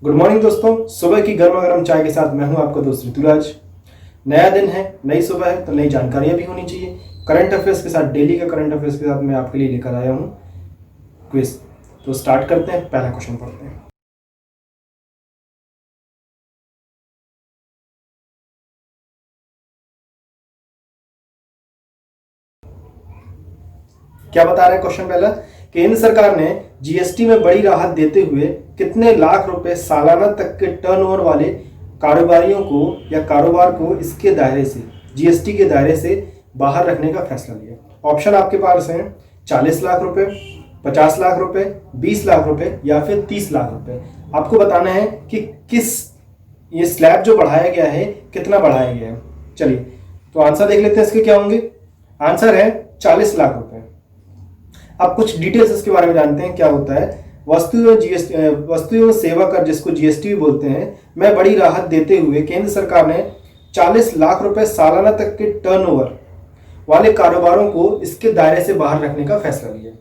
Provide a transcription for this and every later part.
Good morning दोस्तों। सुबह की गर्मा गर्म चाय के साथ मैं हूं आपका दोस्त ऋतुराज। नया दिन है, नई सुबह है, तो नई जानकारियां भी होनी चाहिए। करंट अफेयर्स के साथ, डेली का करंट अफेयर्स के साथ मैं आपके लिए लेकर आया हूं क्विज। तो स्टार्ट करते हैं, पहला क्वेश्चन पढ़ते हैं। क्या बता रहा है क्वेश्चन पहला? केंद्र सरकार ने जीएसटी में बड़ी राहत देते हुए कितने लाख रुपए सालाना तक के टर्नओवर वाले कारोबारियों को या कारोबार को इसके दायरे से, जीएसटी के दायरे से बाहर रखने का फैसला लिया? ऑप्शन आपके पास हैं 40 लाख रुपए, 50 लाख रुपए, 20 लाख रुपए या फिर 30 लाख रुपए। आपको बताना है कि किस ये स्लैब जो बढ़ाया गया है कितना बढ़ाया गया है। चलिए तो आंसर देख लेते हैं इसके क्या होंगे। आंसर है 40 लाख रुपए। अब कुछ डिटेल्स इसके बारे में जानते हैं क्या होता है। वस्तु एवं सेवा कर, जिसको जीएसटी भी बोलते हैं, में बड़ी राहत देते हुए केंद्र सरकार ने 40 लाख रुपए सालाना तक के टर्नओवर वाले कारोबारों को इसके दायरे से बाहर रखने का फैसला लिया।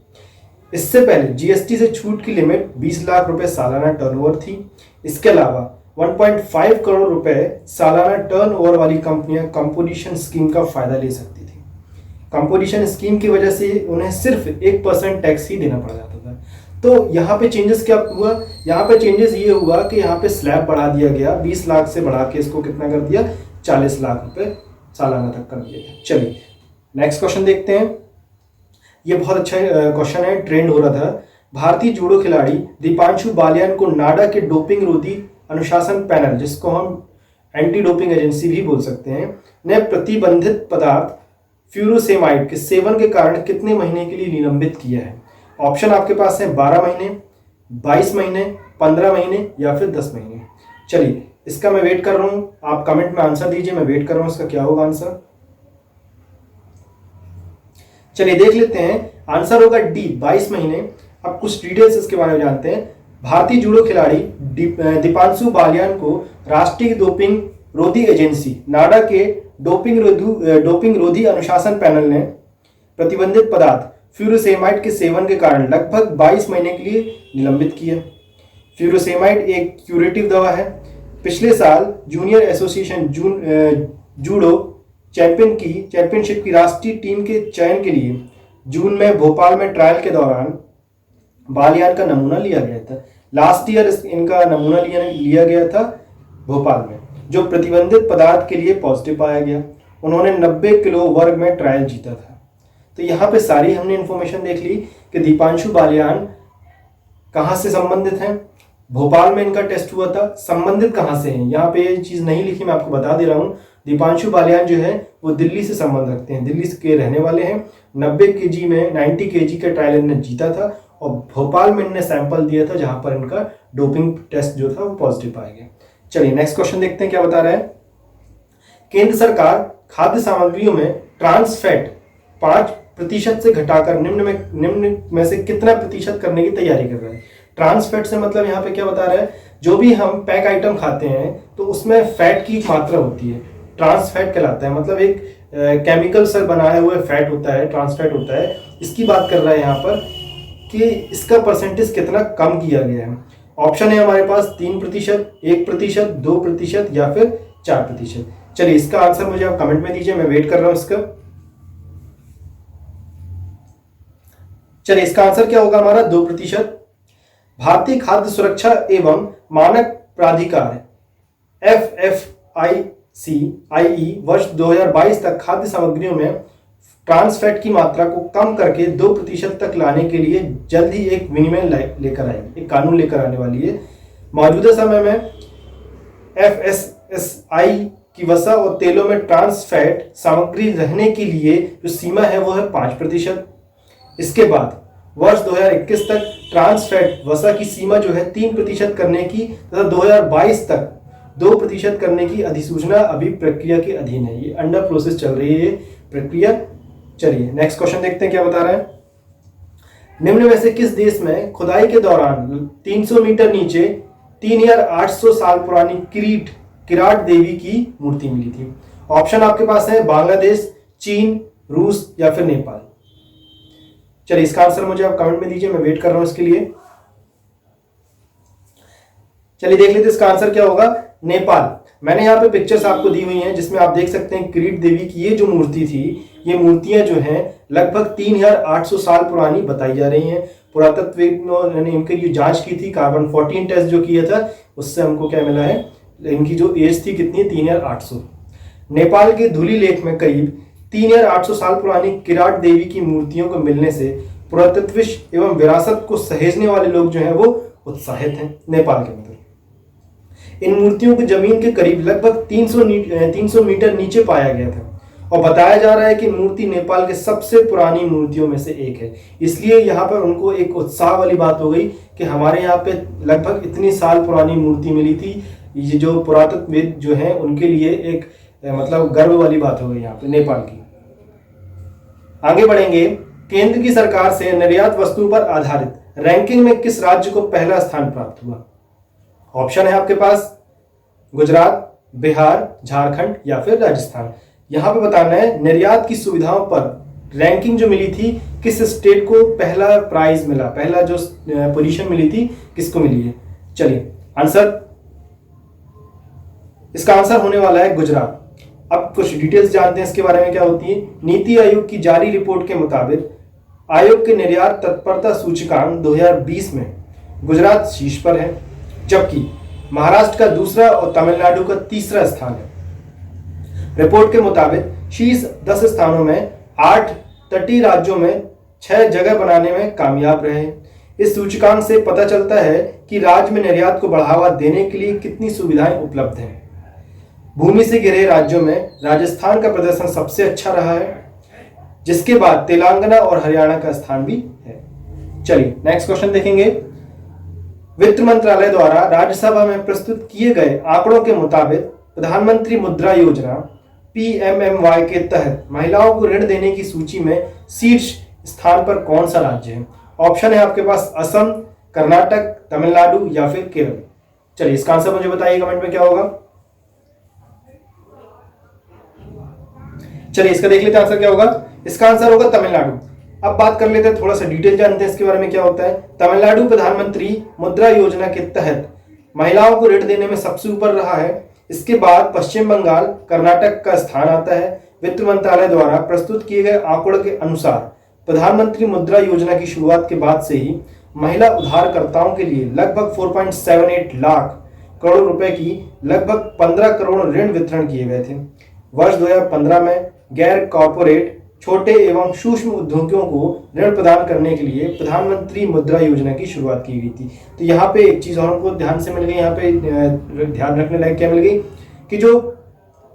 इससे पहले जीएसटी से छूट की लिमिट 20 लाख रुपए सालाना टर्नओवर थी। इसके अलावा 1.5 करोड़ रुपए सालाना टर्नओवर वाली कंपनियां कंपोजिशन स्कीम का फायदा ले सकती थी। कंपोजिशन स्कीम की वजह से उन्हें सिर्फ 1% टैक्स ही देना पड़ जाता था। तो यहाँ पे चेंजेस क्या हुआ? यहाँ पे चेंजेस ये हुआ कि यहाँ पे स्लैब बढ़ा दिया गया, 20 लाख से बढ़ा के इसको कितना कर दिया, 40 लाख रुपए सालाना तक कर दिया गया। चलिए नेक्स्ट क्वेश्चन देखते हैं। ये बहुत अच्छा क्वेश्चन है, ट्रेंड हो रहा था। भारतीय जूडो खिलाड़ी दीपांशु बालियान को नाडा के डोपिंग रोधी अनुशासन पैनल, जिसको हम एंटी डोपिंग एजेंसी भी बोल सकते हैं, ने प्रतिबंधित पदार्थ फ्यूरोसेमाइड के सेवन के कारण कितने महीने के लिए निलंबित किया है? ऑप्शन आपके पास है 12 महीने, 22 महीने, 15 महीने या फिर 10 महीने। चलिए इसका मैं वेट कर रहा हूं, आप कमेंट में आंसर दीजिए, मैं वेट कर रहा हूं इसका क्या होगा आंसर। चलिए देख लेते हैं, आंसर होगा डी, 22 महीने। अब कुछ डिटेल्स इसके बारे में जानते हैं। भारतीय जूडो खिलाड़ी दीपांशु बालियान को राष्ट्रीय डोपिंग रोधी एजेंसी नाडा के डोपिंग रोधी अनुशासन पैनल ने प्रतिबंधित पदार्थ फ्यूरोसेमाइड के सेवन के कारण लगभग 22 महीने के लिए निलंबित किया। फ्यूरोसेमाइड एक क्यूरेटिव दवा है। पिछले साल जूनियर एसोसिएशन जूडो चैंपियनशिप की राष्ट्रीय टीम के चयन के लिए जून में भोपाल में ट्रायल के दौरान बालियान का नमूना लिया गया था। लास्ट ईयर इनका नमूना लिया गया था भोपाल में, जो प्रतिबंधित पदार्थ के लिए पॉजिटिव पाया गया। उन्होंने 90 किलो वर्ग में ट्रायल जीता था। तो यहाँ पे सारी हमने इंफॉर्मेशन देख ली कि दीपांशु बालियान कहाँ से संबंधित हैं। भोपाल में इनका टेस्ट हुआ था। संबंधित कहाँ से हैं यहाँ पे ये चीज़ नहीं लिखी, मैं आपको बता दे रहा हूँ। दीपांशु बालियान जो है वो दिल्ली से संबंध रखते हैं, दिल्ली के रहने वाले हैं। 90 केजी में 90 केजी का ट्रायल इन्होंने जीता था और भोपाल में इन्होंने सैंपल दिया था जहाँ पर इनका डोपिंग टेस्ट जो था वो पॉजिटिव पाया गया। चलिए नेक्स्ट क्वेश्चन देखते हैं क्या बता रहा है। केंद्र सरकार खाद्य सामग्रियों में ट्रांस फैट 5% से घटाकर निम्न में से कितना प्रतिशत करने की तैयारी कर रहा है? ट्रांस फैट से मतलब यहाँ पे क्या बता रहा है, जो भी हम पैक आइटम खाते हैं तो उसमें फैट की मात्रा होती है, ट्रांस फैट कहलाता है। मतलब एक केमिकल से बनाया हुआ फैट होता है, ट्रांस फैट होता है। इसकी बात कर रहा है यहाँ पर कि इसका परसेंटेज कितना कम किया गया है। ऑप्शन है हमारे पास 3%, 1%, 2% या फिर 4%। चलिए इसका आंसर मुझे आप कमेंट में दीजिए, मैं वेट कर रहा हूं इसका। चलिए इसका आंसर क्या होगा हमारा 2%। भारतीय खाद्य सुरक्षा एवं मानक प्राधिकार FFICIE वर्ष 2022 तक खाद्य सामग्रियों में ट्रांस फैट की मात्रा को कम करके 2% तक लाने के लिए जल्द ही एक विनियमन लेकर आएगी, एक कानून लेकर आने वाली है। मौजूदा समय में FSSAI की वसा और तेलों में ट्रांस फैट सामग्री रहने के लिए जो सीमा है वो है 5%। इसके बाद वर्ष 2021 तक ट्रांस फैट वसा की सीमा जो है 3% करने की तथा 2022 तक 2% करने की अधिसूचना अभी प्रक्रिया के अधीन है। ये अंडर प्रोसेस चल रही है प्रक्रिया। चलिए नेक्स्ट क्वेश्चन देखते हैं क्या बता रहा है। निम्न में से किस देश में खुदाई के दौरान 300 मीटर नीचे 3800 साल पुरानी किराट देवी की मूर्ति मिली थी? ऑप्शन आपके पास है बांग्लादेश, चीन, रूस या फिर नेपाल। चलिए इसका आंसर मुझे आप कमेंट में दीजिए, मैं वेट कर रहा हूं इसके लिए। चलिए देख लेते हैं इसका आंसर क्या होगा, नेपाल। मैंने यहाँ पे पिक्चर्स आपको दी हुई हैं जिसमें आप देख सकते हैं किरीट देवी की ये जो मूर्ति थी, ये मूर्तियां जो हैं लगभग 3800 साल पुरानी बताई जा रही हैं। पुरातत्वविदों ने इनकी जो जांच की थी, कार्बन 14 टेस्ट जो किया था, उससे हमको क्या मिला है, इनकी जो एज थी कितनी, 3800। नेपाल के धुली लेक में करीब 3800 साल पुरानी किराट देवी की मूर्तियों को मिलने से पुरातत्विश एवं विरासत को सहेजने वाले लोग जो हैं वो उत्साहित हैं नेपाल के अंदर। इन मूर्तियों को जमीन के करीब लगभग 300 मीटर नीचे पाया गया था और बताया जा रहा है कि मूर्ति नेपाल के सबसे पुरानी मूर्तियों में से एक है। इसलिए यहाँ पर उनको एक उत्साह वाली बात हो गई कि हमारे यहाँ पे लगभग इतनी साल पुरानी मूर्ति मिली थी। ये जो पुरातत्वविद जो हैं उनके लिए एक मतलब गर्व वाली बात हो गई यहाँ पे नेपाल की। आगे बढ़ेंगे, केंद्र की सरकार से निर्यात वस्तु पर आधारित रैंकिंग में किस राज्य को पहला स्थान प्राप्त हुआ? ऑप्शन है आपके पास गुजरात, बिहार, झारखंड या फिर राजस्थान। यहां पे बताना है निर्यात की सुविधाओं पर रैंकिंग जो मिली थी, किस स्टेट को पहला प्राइज मिला, पहला जो पोजीशन मिली थी किसको मिली है। चलिए आंसर, इसका आंसर होने वाला है गुजरात। अब कुछ डिटेल्स जानते हैं इसके बारे में क्या होती है। नीति आयोग की जारी रिपोर्ट के मुताबिक आयोग के निर्यात तत्परता सूचकांक 2020 में गुजरात शीर्ष पर है, जबकि महाराष्ट्र का दूसरा और तमिलनाडु का तीसरा स्थान है। रिपोर्ट के मुताबिक शीर्ष 10 स्थानों में 8 तटीय राज्यों में 6 जगह बनाने में कामयाब रहे। इस सूचकांक से पता चलता है कि राज्य में निर्यात को बढ़ावा देने के लिए कितनी सुविधाएं उपलब्ध हैं। भूमि से घिरे राज्यों में राजस्थान का प्रदर्शन सबसे अच्छा रहा है, जिसके बाद तेलंगाना और हरियाणा का स्थान भी है। चलिए नेक्स्ट क्वेश्चन देखेंगे। वित्त मंत्रालय द्वारा राज्यसभा में प्रस्तुत किए गए आंकड़ों के मुताबिक प्रधानमंत्री मुद्रा योजना PMMY के तहत महिलाओं को ऋण देने की सूची में शीर्ष स्थान पर कौन सा राज्य है? ऑप्शन है आपके पास असम, कर्नाटक, तमिलनाडु या फिर केरल। चलिए इसका आंसर मुझे बताइए कमेंट में क्या होगा। चलिए इसका देख लेते हैं आंसर क्या होगा। इसका आंसर होगा तमिलनाडु। अब बात कर लेते हैं, थोड़ा सा डिटेल जानते हैं इसके बारे में क्या होता है। तमिलनाडु प्रधानमंत्री मुद्रा योजना के तहत महिलाओं को ऋण देने में सबसे ऊपर रहा है। इसके बाद पश्चिम बंगाल, कर्नाटक का स्थान आता है। वित्त मंत्रालय द्वारा प्रस्तुत किए गए आंकड़ों के अनुसार प्रधानमंत्री मुद्रा योजना की शुरुआत के बाद से ही महिला उधारकर्ताओं के लिए लगभग 4.78 लाख करोड़ रुपए की लगभग 15 करोड़ ऋण वितरण किए गए थे। वर्ष 2015 में गैर कॉर्पोरेट छोटे एवं सूक्ष्म उद्योगों को ऋण प्रदान करने के लिए प्रधानमंत्री मुद्रा योजना की शुरुआत की गई थी। तो यहाँ पे एक चीज और हमको ध्यान से मिल गई, यहाँ पे ध्यान रखने लायक क्या मिल गई कि जो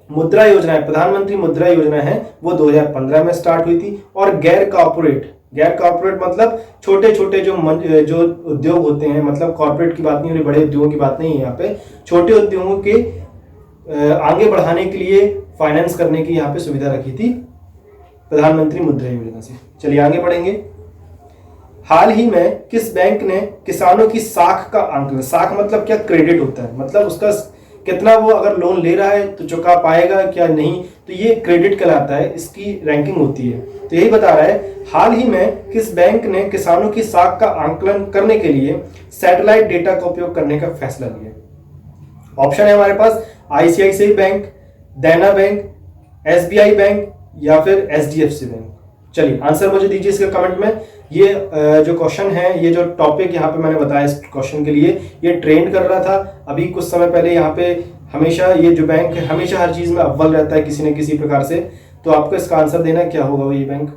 मुद्रा योजना है, प्रधानमंत्री मुद्रा योजना है, वो 2015 में स्टार्ट हुई थी। और गैर कॉर्पोरेट मतलब छोटे छोटे जो उद्योग होते हैं, मतलब कॉर्पोरेट की बात नहीं हो रही, बड़े उद्योगों की बात नहीं है यहाँ पे, छोटे उद्योगों के आगे बढ़ाने के लिए फाइनेंस करने की यहाँ पे सुविधा रखी थी प्रधानमंत्री मुद्रा योजना से। चलिए आगे बढ़ेंगे। हाल ही में किस बैंक ने किसानों की साख का आंकलन, साख मतलब क्या, क्रेडिट होता है, मतलब उसका कितना वो अगर लोन ले रहा है तो चुका पाएगा क्या नहीं, तो ये क्रेडिट कहलाता है, इसकी रैंकिंग होती है। तो यही बता रहा है हाल ही में किस बैंक ने किसानों की साख का आंकलन करने के लिए सैटेलाइट डेटा का उपयोग करने का फैसला लिया। ऑप्शन है हमारे पास ICICI बैंक, देना बैंक, SBI बैंक या फिर HDFC बैंक। चलिए आंसर मुझे दीजिए इसके कमेंट में। ये जो क्वेश्चन है, ये जो टॉपिक यहाँ पे मैंने बताया इस क्वेश्चन के लिए, ये ट्रेंड कर रहा था अभी कुछ समय पहले। यहाँ पे हमेशा ये जो बैंक है हमेशा हर चीज में अव्वल रहता है किसी न किसी प्रकार से। तो आपको इसका आंसर देना क्या होगा ये बैंक।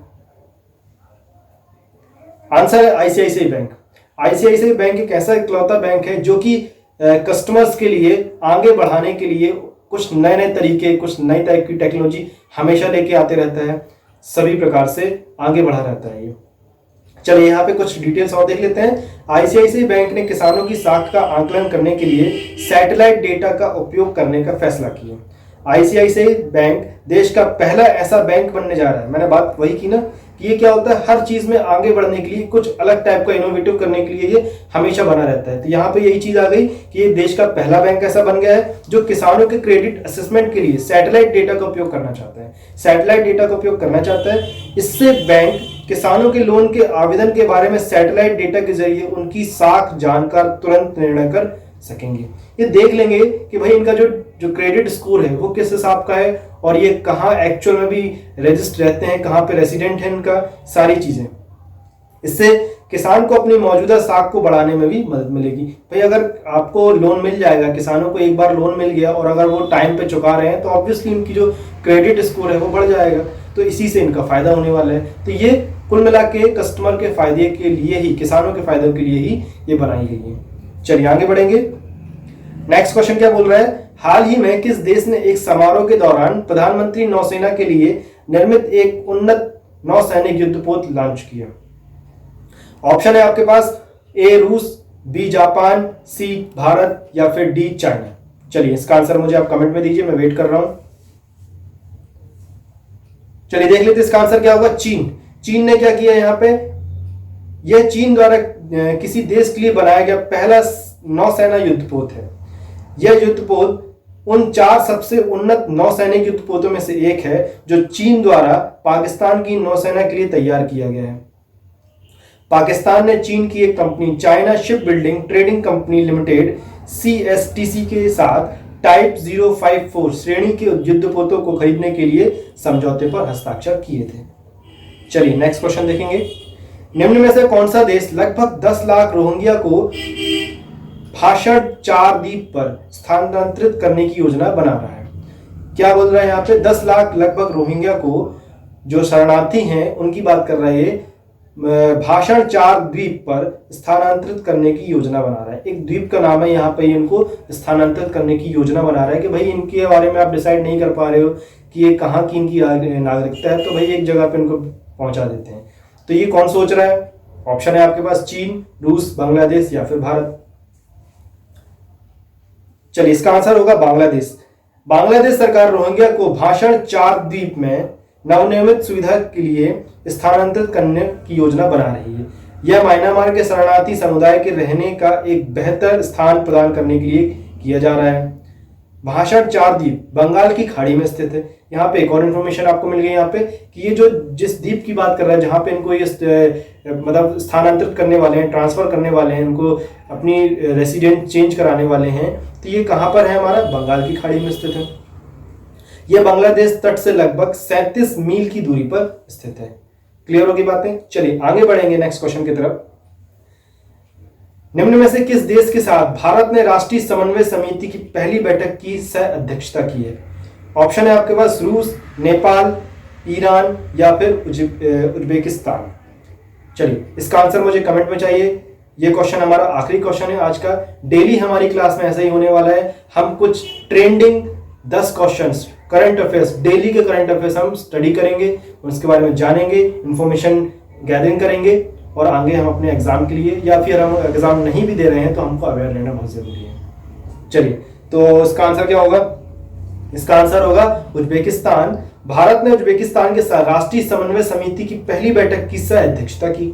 आंसर है ICICI बैंक। ICICI बैंक एक ऐसा इकलौता बैंक है जो कि कस्टमर्स के लिए आगे बढ़ाने के लिए कुछ नए नए तरीके, कुछ नई टाइप की टेक्नोलॉजी हमेशा लेके आते रहता है, सभी प्रकार से आगे बढ़ा रहता है ये। चलिए यहाँ पे कुछ डिटेल्स और देख लेते हैं। ICICI बैंक ने किसानों की साख का आंकलन करने के लिए सैटेलाइट डेटा का उपयोग करने का फैसला किया। ICICI बैंक देश का पहला ऐसा बैंक बनने जा रहा है। मैंने बात वही की ना कि ये क्या होता है, हर चीज में आगे बढ़ने के लिए, कुछ अलग टाइप का इनोवेटिव करने के लिए ये हमेशा बना रहता है। तो यहाँ पे यही चीज आ गई कि ये देश का पहला बैंक ऐसा बन गया है जो किसानों के क्रेडिट असेसमेंट के लिए सैटेलाइट डेटा का उपयोग करना चाहता है। सैटेलाइट डेटा का उपयोग करना चाहता है, इससे बैंक किसानों के लोन के आवेदन के बारे में सैटेलाइट डेटा के जरिए उनकी साख जानकर तुरंत निर्णय कर सकेंगे। ये देख लेंगे कि भाई इनका जो जो क्रेडिट स्कोर है वो किस हिसाब का है और ये कहाँ एक्चुअल में भी रजिस्टर रहते हैं, कहाँ पे रेसिडेंट है इनका, सारी चीजें। इससे किसान को अपनी मौजूदा साख को बढ़ाने में भी मदद मिलेगी। भाई अगर आपको लोन मिल जाएगा, किसानों को एक बार लोन मिल गया और अगर वो टाइम पे चुका रहे हैं तो ऑब्वियसली इनकी जो क्रेडिट स्कोर है वो बढ़ जाएगा, तो इसी से इनका फायदा होने वाला है। तो ये कुल मिला के कस्टमर के फायदे के लिए ही, किसानों के फायदे के लिए ही ये बनाई गई है। चलिए आगे बढ़ेंगे। नेक्स्ट क्वेश्चन क्या बोल रहा है, हाल ही में किस देश ने एक समारोह के दौरान प्रधानमंत्री नौसेना के लिए निर्मित एक उन्नत नौसैनिक युद्धपोत लॉन्च किया? ऑप्शन है आपके पास, ए रूस, बी जापान, सी भारत या फिर डी चाइना। चलिए इसका आंसर मुझे आप कमेंट में दीजिए, मैं वेट कर रहा हूं। चलिए देख लेते इसका आंसर क्या होगा, चीन। चीन ने क्या किया यहाँ पे, यह चीन द्वारा किसी देश के लिए बनाया गया पहला नौसेना युद्धपोत है। यह युद्धपोत उन 4 सबसे उन्नत नौसैनिक युद्धपोतों में से एक है जो चीन द्वारा पाकिस्तान की नौसेना के लिए तैयार किया गया है। पाकिस्तान ने चीन की एक company China ship building trading company limited CSTC के साथ टाइप 054 श्रेणी के युद्धपोतों को खरीदने के लिए समझौते पर हस्ताक्षर किए थे। चलिए नेक्स्ट क्वेश्चन देखेंगे। निम्न में से कौन सा देश लगभग 10 लाख रोहिंग्या को भाषण 4 द्वीप पर स्थानांतरित करने की योजना बना रहा है? क्या बोल रहा है यहाँ पे, 10 लाख लगभग रोहिंग्या को जो शरणार्थी हैं उनकी बात कर रहा है, भाषण 4 द्वीप पर स्थानांतरित करने की योजना बना रहा है। एक द्वीप का नाम है, यहाँ पे इनको स्थानांतरित करने की योजना बना रहा है कि भाई इनके बारे में आप डिसाइड नहीं कर पा रहे हो कि ये कहाँ की इनकी नागरिकता है, तो भाई एक जगह पे इनको पहुंचा देते हैं। तो ये कौन सोच रहा है? ऑप्शन है आपके पास, चीन, रूस, बांग्लादेश या फिर भारत। चलिए इसका आंसर होगा बांग्लादेश। बांग्लादेश सरकार रोहिंग्या को भाषण 4 द्वीप में नवनिर्मित सुविधा के लिए स्थानांतरित करने की योजना बना रही है। यह म्यांमार के शरणार्थी समुदाय के रहने का एक बेहतर स्थान प्रदान करने के लिए किया जा रहा है। भाषण 4 द्वीप बंगाल की खाड़ी में स्थित है। यहाँ पे एक और इन्फॉर्मेशन आपको मिल गई यहाँ पे कि ये जो जिस द्वीप की बात कर रहा है, जहाँ पे इनको ये मतलब स्थानांतरित करने वाले हैं, ट्रांसफर करने वाले हैं, इनको अपनी रेसिडेंट चेंज कराने वाले हैं, तो ये कहाँ पर है, हमारा बंगाल की खाड़ी में स्थित है। यह बांग्लादेश तट से लगभग 37 मील की दूरी पर स्थित है। क्लियर होगी बातें? चलिए आगे बढ़ेंगे नेक्स्ट क्वेश्चन की तरफ। निम्न में से किस देश के साथ भारत ने राष्ट्रीय समन्वय समिति की पहली बैठक की सह अध्यक्षता की है? ऑप्शन है आपके पास, रूस, नेपाल, ईरान या फिर उज्बेकिस्तान। चलिए इसका आंसर मुझे कमेंट में चाहिए। ये क्वेश्चन हमारा आखिरी क्वेश्चन है आज का। डेली हमारी क्लास में ऐसा ही होने वाला है, हम कुछ trending 10 questions current affairs, daily के करंट अफेयर्स हम स्टडी करेंगे, उसके बारे में जानेंगे, इंफॉर्मेशन गैदरिंग करेंगे और आगे हम अपने एग्जाम के लिए, या फिर हम एग्जाम नहीं भी दे रहे हैं तो हमको अवेयर रहना बहुत जरूरी है। चलिए तो इसका आंसर क्या होगा? इसका आंसर होगा उज्बेकिस्तान। भारत ने उज्बेकिस्तान के साथ राष्ट्रीय समन्वय समिति की पहली बैठक की सह अध्यक्षता की।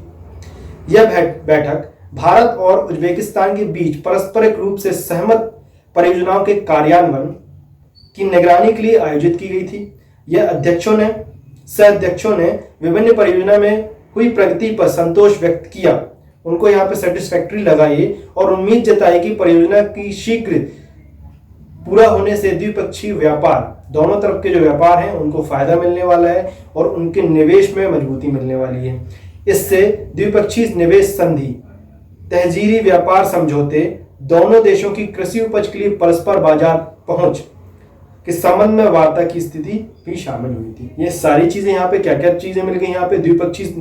यह बैठक भारत और उज्बेकिस्तान के बीच पारस्परिक रूप से सहमत परियोजनाओं के कार्यान्वयन की निगरानी के लिए आयोजित की गई थी। यह सह अध्यक्षों ने विभिन्न परियोजना में हुई प्रगति पर संतोष व्यक्त किया, उनको यहाँ पे सेटिस्फैक्टरी लगाई और उम्मीद जताई कि परियोजना की शीघ्र पूरा होने से द्विपक्षीय व्यापार, दोनों तरफ के जो व्यापार हैं उनको फायदा मिलने वाला है और उनके निवेश में मजबूती मिलने वाली है। इससे द्विपक्षीय निवेश संधि, तहजीरी व्यापार समझौते, दोनों देशों की कृषि उपज के लिए परस्पर बाजार पहुंच के संबंध में वार्ता की स्थिति भी शामिल हुई थी। ये सारी चीजें यहाँ पे क्या क्या चीजें मिल गई, यहाँ पे द्विपक्षीय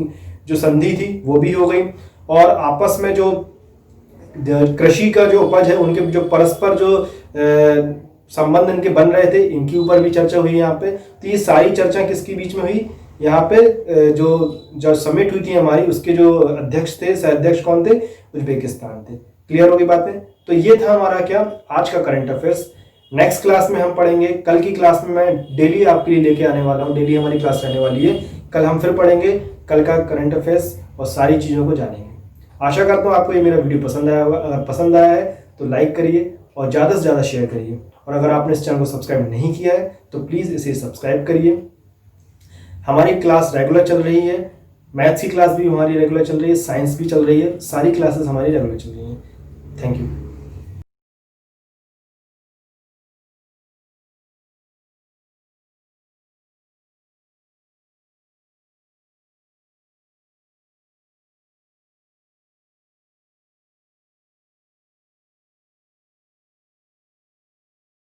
जो संधि थी वो भी हो गई और आपस में जो कृषि का जो उपज है उनके जो परस्पर जो संबंध इनके बन रहे थे, इनके ऊपर भी चर्चा हुई यहाँ पे। तो ये सारी चर्चा किसके बीच में हुई? यहाँ पे जो समिट हुई थी हमारी, उसके जो अध्यक्ष थे, सह अध्यक्ष कौन थे? उज्बेकिस्तान थे। क्लियर होगी बातें? तो ये था हमारा क्या आज का करंट अफेयर्स। नेक्स्ट क्लास में हम पढ़ेंगे, कल की क्लास में मैं डेली आपके लिए लेके आने वाला हूँ, डेली हमारी क्लास रहने वाली है। कल हम फिर पढ़ेंगे कल का करंट अफेयर्स और सारी चीज़ों को जानेंगे। आशा करता हूँ आपको ये मेरा वीडियो पसंद आया होगा। अगर पसंद आया है तो लाइक करिए और ज़्यादा से ज़्यादा शेयर करिए, और अगर आपने इस चैनल को सब्सक्राइब नहीं किया है तो प्लीज़ इसे सब्सक्राइब करिए। हमारी क्लास रेगुलर चल रही है, मैथ्स की क्लास भी हमारी रेगुलर चल रही है, साइंस भी चल रही है, सारी क्लासेस हमारी रेगुलर चल रही हैं। Thank you.